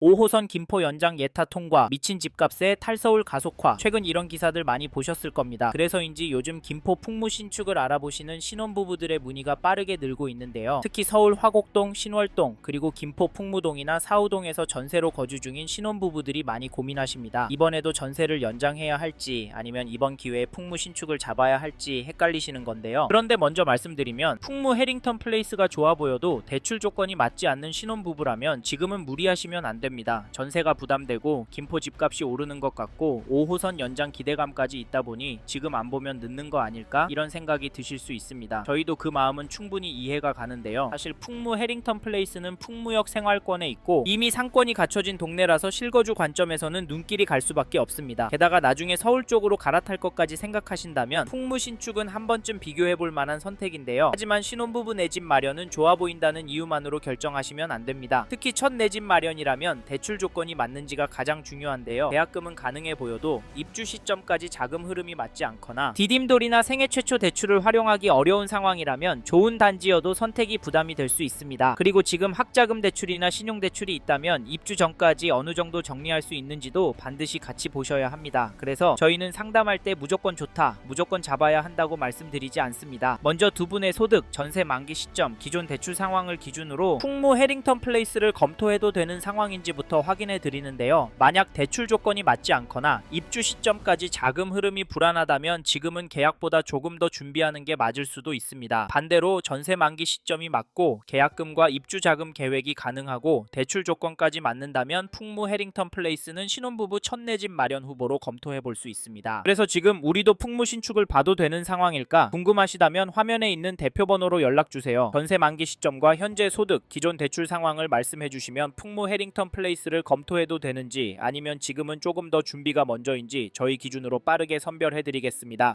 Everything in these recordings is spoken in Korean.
5호선 김포 연장 예타 통과, 미친 집값에 탈서울 가속화. 최근 이런 기사들 많이 보셨을 겁니다. 그래서인지 요즘 김포 풍무 신축을 알아보시는 신혼부부들의 문의가 빠르게 늘고 있는데요. 특히 서울 화곡동, 신월동, 그리고 김포 풍무동이나 사우동에서 전세로 거주 중인 신혼부부들이 많이 고민하십니다. 이번에도 전세를 연장해야 할지 아니면 이번 기회에 풍무 신축을 잡아야 할지 헷갈리시는 건데요. 그런데 먼저 말씀드리면 풍무 해링턴 플레이스가 좋아 보여도 대출 조건이 맞지 않는 신혼부부라면 지금은 무리하시면 안 됩니다. 전세가 부담되고 김포 집값이 오르는 것 같고 5호선 연장 기대감까지 있다 보니 지금 안 보면 늦는 거 아닐까? 이런 생각이 드실 수 있습니다. 저희도 그 마음은 충분히 이해가 가는데요. 사실 풍무 해링턴 플레이스는 풍무역 생활권에 있고 이미 상권이 갖춰진 동네라서 실거주 관점에서는 눈길이 갈 수밖에 없습니다. 게다가 나중에 서울 쪽으로 갈아탈 것까지 생각하신다면 풍무 신축은 한 번쯤 비교해볼 만한 선택인데요. 하지만 신혼부부 내 집 마련은 좋아 보인다는 이유만으로 결정하시면 안 됩니다. 특히 첫 내 집 마련이라면 대출 조건이 맞는지가 가장 중요한데요. 계약금은 가능해 보여도 입주 시점까지 자금 흐름이 맞지 않거나 디딤돌이나 생애 최초 대출을 활용하기 어려운 상황이라면 좋은 단지여도 선택이 부담이 될 수 있습니다. 그리고 지금 학자금 대출이나 신용대출이 있다면 입주 전까지 어느 정도 정리할 수 있는지도 반드시 같이 보셔야 합니다. 그래서 저희는 상담할 때 무조건 좋다, 무조건 잡아야 한다고 말씀드리지 않습니다. 먼저 두 분의 소득, 전세 만기 시점, 기존 대출 상황을 기준으로 풍무 해링턴 플레이스를 검토해도 되는 상황인지부터 확인해 드리는데요. 만약 대출 조건이 맞지 않거나 입주 시점까지 자금 흐름이 불안하다면 지금은 계약보다 조금 더 준비하는 게 맞을 수도 있습니다. 반대로 전세 만기 시점이 맞고 계약금과 입주 자금 계획이 가능하고 대출 조건까지 맞는다면 풍무 해링턴 플레이스는 신혼부부 첫 내 집 마련 후보로 검토해 볼 수 있습니다. 그래서 지금 우리도 풍무 신축을 봐도 되는 상황일까? 궁금하시다면 화면에 있는 대표 번호로 연락 주세요. 전세 만기 시점과 현재 소득, 기존 대출 상황을 말씀해 주시면 풍무 해링턴 플레이스를 검토해도 되는지 아니면 지금은 조금 더 준비가 먼저인지 저희 기준으로 빠르게 선별해 드리겠습니다.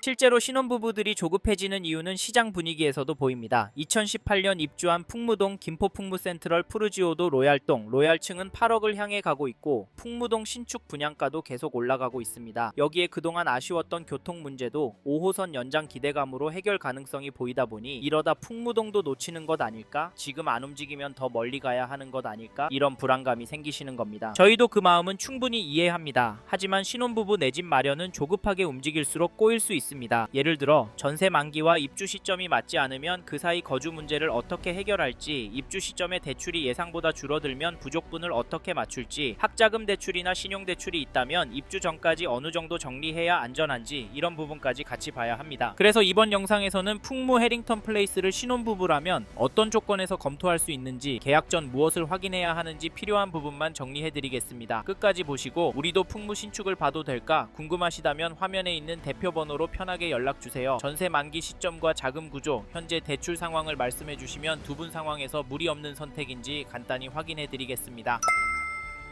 실제로 신혼부부들이 조급해지는 이유는 시장 분위기에서도 보입니다. 2018년 입주한 풍무동 김포 풍무센트럴 푸르지오도 로얄동, 로얄층은 8억을 향해 가고 있고 풍무동 신축 분양가도 계속 올라가고 있습니다. 여기에 그동안 아쉬웠던 교통 문제도 5호선 연장 기대감으로 해결 가능성이 보이다 보니 이러다 풍무동도 놓치는 것 아닐까? 지금 안 움직이면 더 멀리 가야 하는 것 아닐까? 이런 불안감이 생기시는 겁니다. 저희도 그 마음은 충분히 이해합니다. 하지만 신혼부부 내 집 마련은 조급하게 움직일수록 꼬일 수 있습니다. 예를 들어 전세 만기와 입주 시점이 맞지 않으면 그 사이 거주 문제를 어떻게 해결할지, 입주 시점에 대출이 예상보다 줄어들면 부족분을 어떻게 맞출지, 학자금 대출이나 신용대출이 있다면 입주 전까지 어느 정도 정리해야 안전한지 이런 부분까지 같이 봐야 합니다. 그래서 이번 영상에서는 풍무 해링턴 플레이스를 신혼부부라면 어떤 조건에서 검토할 수 있는지, 계약 전 무엇을 확인해야 하는지 필요한 부분만 정리해드리겠습니다. 끝까지 보시고 우리도 풍무 신축을 봐도 될까? 궁금하시다면 화면에 있는 대표 번호로 편하게 연락주세요. 전세 만기 시점과 자금 구조, 현재 대출 상황을 말씀해 주시면 두 분 상황에서 무리 없는 선택인지 간단히 확인해 드리겠습니다.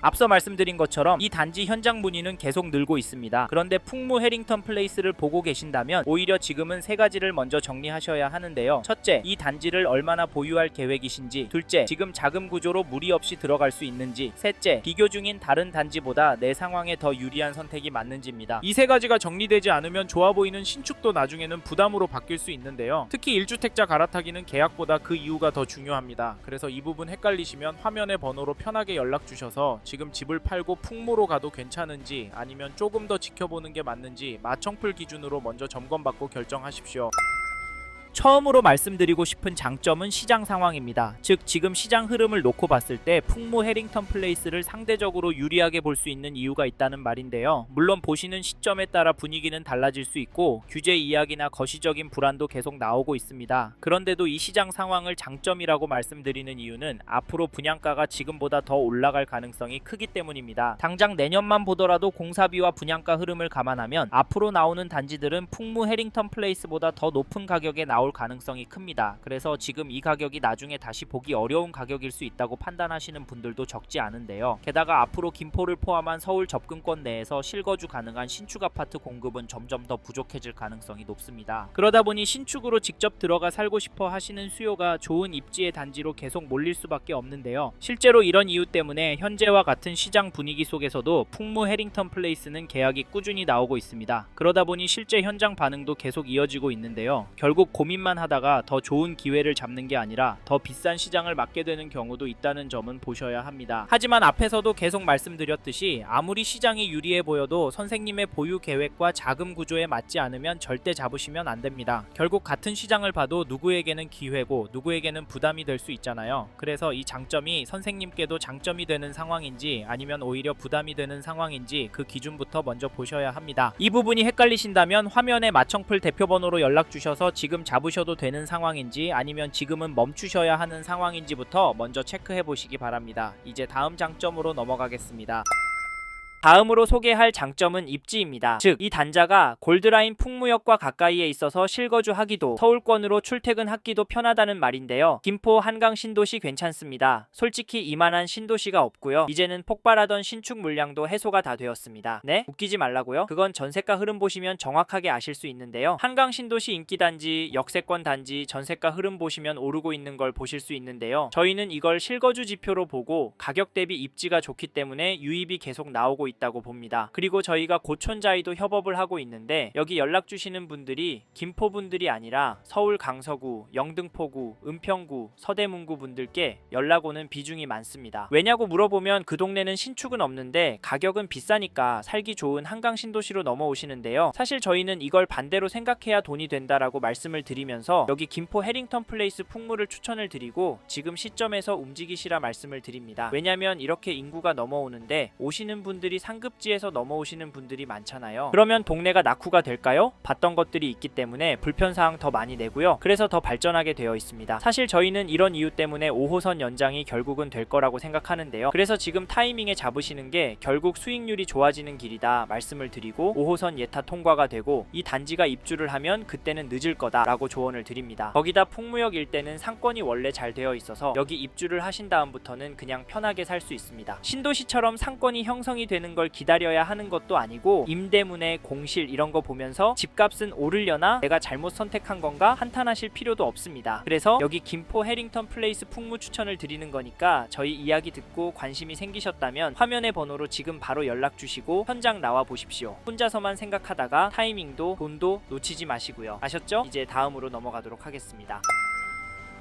앞서 말씀드린 것처럼 이 단지 현장 문의는 계속 늘고 있습니다. 그런데 풍무 해링턴 플레이스를 보고 계신다면 오히려 지금은 세 가지를 먼저 정리하셔야 하는데요. 첫째, 이 단지를 얼마나 보유할 계획이신지. 둘째, 지금 자금 구조로 무리 없이 들어갈 수 있는지. 셋째, 비교 중인 다른 단지보다 내 상황에 더 유리한 선택이 맞는지입니다. 이 세 가지가 정리되지 않으면 좋아 보이는 신축도 나중에는 부담으로 바뀔 수 있는데요. 특히 1주택자 갈아타기는 계약보다 그 이유가 더 중요합니다. 그래서 이 부분 헷갈리시면 화면의 번호로 편하게 연락 주셔서 지금 집을 팔고 풍무로 가도 괜찮은지 아니면 조금 더 지켜보는 게 맞는지 마청풀 기준으로 먼저 점검받고 결정하십시오. 처음으로 말씀드리고 싶은 장점은 시장 상황입니다. 즉 지금 시장 흐름을 놓고 봤을 때 풍무 해링턴 플레이스를 상대적으로 유리하게 볼 수 있는 이유가 있다는 말인데요. 물론 보시는 시점에 따라 분위기는 달라질 수 있고 규제 이야기나 거시적인 불안도 계속 나오고 있습니다. 그런데도 이 시장 상황을 장점이라고 말씀드리는 이유는 앞으로 분양가가 지금보다 더 올라갈 가능성이 크기 때문입니다. 당장 내년만 보더라도 공사비와 분양가 흐름을 감안하면 앞으로 나오는 단지들은 풍무 해링턴 플레이스보다 더 높은 가격에 나올 가능성이 큽니다. 그래서 지금 이 가격이 나중에 다시 보기 어려운 가격일 수 있다고 판단하시는 분들도 적지 않은데요. 게다가 앞으로 김포를 포함한 서울 접근권 내에서 실거주 가능한 신축 아파트 공급은 점점 더 부족해질 가능성이 높습니다. 그러다 보니 신축으로 직접 들어가 살고 싶어 하시는 수요가 좋은 입지의 단지로 계속 몰릴 수밖에 없는데요. 실제로 이런 이유 때문에 현재와 같은 시장 분위기 속에서도 풍무 해링턴 플레이스는 계약이 꾸준히 나오고 있습니다. 그러다 보니 실제 현장 반응도 계속 이어지고 있는데요. 결국 고민 고민만 하다가 더 좋은 기회를 잡는 게 아니라 더 비싼 시장을 맞게 되는 경우도 있다는 점은 보셔야 합니다. 하지만 앞에서도 계속 말씀드렸듯이 아무리 시장이 유리해 보여도 선생님의 보유 계획과 자금 구조에 맞지 않으면 절대 잡으시면 안 됩니다. 결국 같은 시장을 봐도 누구에게는 기회고 누구에게는 부담이 될 수 있잖아요. 그래서 이 장점이 선생님께도 장점이 되는 상황인지 아니면 오히려 부담이 되는 상황인지 그 기준부터 먼저 보셔야 합니다. 이 부분이 헷갈리신다면 화면에 마청풀 대표번호로 연락 주셔서 지금 잡으셔도 되는 상황인지 아니면 지금은 멈추셔야 하는 상황인지부터 먼저 체크해 보시기 바랍니다. 이제 다음 장점으로 넘어가겠습니다. 다음으로 소개할 장점은 입지입니다. 즉, 이 단자가 골드라인 풍무역과 가까이에 있어서 실거주하기도 서울권으로 출퇴근하기도 편하다는 말인데요. 김포 한강 신도시 괜찮습니다. 솔직히 이만한 신도시가 없고요. 이제는 폭발하던 신축 물량도 해소가 다 되었습니다. 네? 웃기지 말라고요? 그건 전세가 흐름 보시면 정확하게 아실 수 있는데요. 한강 신도시 인기단지, 역세권 단지 전세가 흐름 보시면 오르고 있는 걸 보실 수 있는데요. 저희는 이걸 실거주 지표로 보고 가격 대비 입지가 좋기 때문에 유입이 계속 나오고 있다고 봅니다. 그리고 저희가 고촌자이도 협업을 하고 있는데 여기 연락 주시는 분들이 김포 분들이 아니라 서울 강서구, 영등포구, 은평구, 서대문구 분들께 연락 오는 비중이 많습니다. 왜냐고 물어보면 그 동네는 신축은 없는데 가격은 비싸니까 살기 좋은 한강 신도시로 넘어오시는데요. 사실 저희는 이걸 반대로 생각해야 돈이 된다라고 말씀을 드리면서 여기 김포 해링턴 플레이스 풍무를 추천을 드리고 지금 시점에서 움직이시라 말씀을 드립니다. 왜냐면 이렇게 인구가 넘어오는데 오시는 분들이 상급지에서 넘어오시는 분들이 많잖아요. 그러면 동네가 낙후가 될까요? 봤던 것들이 있기 때문에 불편사항 더 많이 내고요. 그래서 더 발전하게 되어 있습니다. 사실 저희는 이런 이유 때문에 5호선 연장이 결국은 될 거라고 생각하는데요. 그래서 지금 타이밍에 잡으시는 게 결국 수익률이 좋아지는 길이다 말씀을 드리고 5호선 예타 통과가 되고 이 단지가 입주를 하면 그때는 늦을 거다라고 조언을 드립니다. 거기다 풍무역 일대는 상권이 원래 잘 되어 있어서 여기 입주를 하신 다음부터는 그냥 편하게 살 수 있습니다. 신도시처럼 상권이 형성이 되는 걸 기다려야 하는 것도 아니고 임대문의 공실 이런 거 보면서 집값은 오르려나 내가 잘못 선택한 건가 한탄하실 필요도 없습니다. 그래서 여기 김포 해링턴 플레이스 풍무 추천을 드리는 거니까 저희 이야기 듣고 관심이 생기셨다면 화면의 번호로 지금 바로 연락 주시고 현장 나와 보십시오. 혼자서만 생각하다가 타이밍도 돈도 놓치지 마시고요. 아셨죠? 이제 다음으로 넘어가도록 하겠습니다.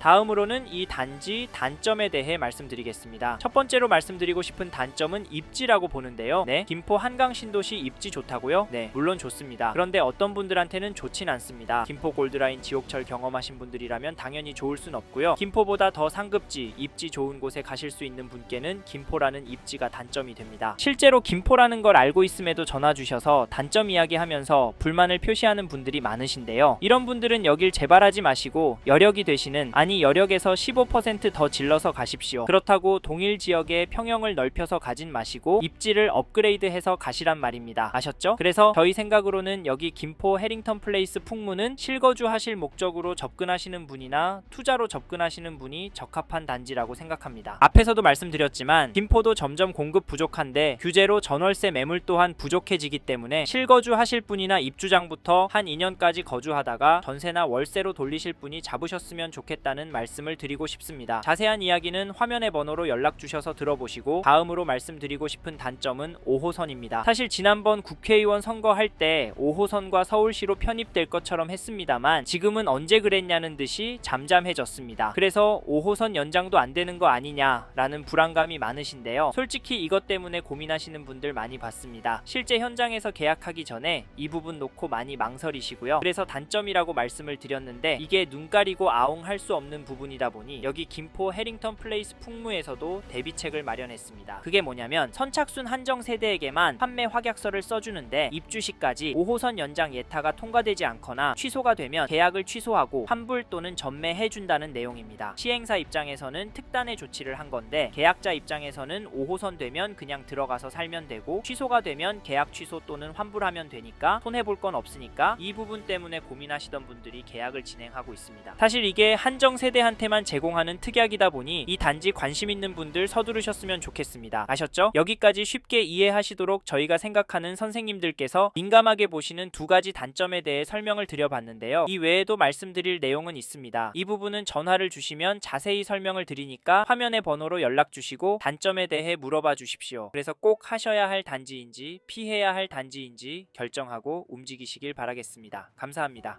다음으로는 이 단지 단점에 대해 말씀드리겠습니다. 첫 번째로 말씀드리고 싶은 단점은 입지라고 보는데요. 네, 김포 한강 신도시 입지 좋다고요? 네, 물론 좋습니다. 그런데 어떤 분들한테는 좋진 않습니다. 김포 골드라인 지옥철 경험하신 분들이라면 당연히 좋을 순 없고요. 김포보다 더 상급지, 입지 좋은 곳에 가실 수 있는 분께는 김포라는 입지가 단점이 됩니다. 실제로 김포라는 걸 알고 있음에도 전화 주셔서 단점 이야기하면서 불만을 표시하는 분들이 많으신데요. 이런 분들은 여길 재발하지 마시고 여력이 되시는 아니 여력에서 15% 더 질러서 가십시오. 그렇다고 동일 지역에 평형을 넓혀서 가진 마시고 입지를 업그레이드해서 가시란 말입니다. 아셨죠? 그래서 저희 생각으로는 여기 김포 해링턴 플레이스 풍무는 실거주 하실 목적으로 접근하시는 분이나 투자로 접근하시는 분이 적합한 단지라고 생각합니다. 앞에서도 말씀드렸지만 김포도 점점 공급 부족한데 규제로 전월세 매물 또한 부족해지기 때문에 실거주 하실 분이나 입주장부터 한 2년까지 거주하다가 전세나 월세로 돌리실 분이 잡으셨으면 좋겠다는 말씀을 드리고 싶습니다. 자세한 이야기는 화면의 번호로 연락 주셔서 들어보시고 다음으로 말씀드리고 싶은 단점은 5호선입니다. 사실 지난번 국회의원 선거할 때 5호선과 서울시로 편입될 것처럼 했습니다만 지금은 언제 그랬냐는 듯이 잠잠해졌습니다. 그래서 5호선 연장도 안 되는 거 아니냐라는 불안감이 많으신데요. 솔직히 이것 때문에 고민하시는 분들 많이 봤습니다. 실제 현장에서 계약하기 전에 이 부분 놓고 많이 망설이시고요. 그래서 단점이라고 말씀을 드렸는데 이게 눈 가리고 아웅 할 수 없는 부분이다 보니 여기 김포 해링턴 플레이스 풍무에서도 대비책을 마련했습니다. 그게 뭐냐면 선착순 한정 세대에게만 판매 확약서를 써주는데 입주 시까지 5호선 연장 예타가 통과되지 않거나 취소가 되면 계약을 취소하고 환불 또는 전매해준다는 내용입니다. 시행사 입장에서는 특단의 조치를 한 건데 계약자 입장에서는 5호선 되면 그냥 들어가서 살면 되고 취소가 되면 계약 취소 또는 환불하면 되니까 손해볼 건 없으니까 이 부분 때문에 고민하시던 분들이 계약을 진행하고 있습니다. 사실 이게 한정 세대한테만 제공하는 특약이다 보니 이 단지 관심 있는 분들 서두르셨으면 좋겠습니다. 아셨죠? 여기까지 쉽게 이해하시도록 저희가 생각하는 선생님들께서 민감하게 보시는 두 가지 단점에 대해 설명을 드려봤는데요. 이 외에도 말씀드릴 내용은 있습니다. 이 부분은 전화를 주시면 자세히 설명을 드리니까 화면의 번호로 연락 주시고 단점에 대해 물어봐 주십시오. 그래서 꼭 하셔야 할 단지인지 피해야 할 단지인지 결정하고 움직이시길 바라겠습니다. 감사합니다.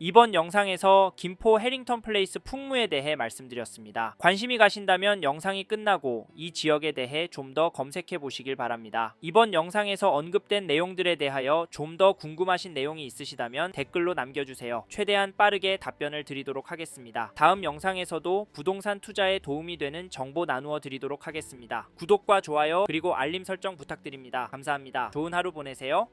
이번 영상에서 김포 해링턴 플레이스 풍무에 대해 말씀드렸습니다. 관심이 가신다면 영상이 끝나고 이 지역에 대해 좀 더 검색해 보시길 바랍니다. 이번 영상에서 언급된 내용들에 대하여 좀 더 궁금하신 내용이 있으시다면 댓글로 남겨주세요. 최대한 빠르게 답변을 드리도록 하겠습니다. 다음 영상에서도 부동산 투자에 도움이 되는 정보 나누어 드리도록 하겠습니다. 구독과 좋아요 그리고 알림 설정 부탁드립니다. 감사합니다. 좋은 하루 보내세요.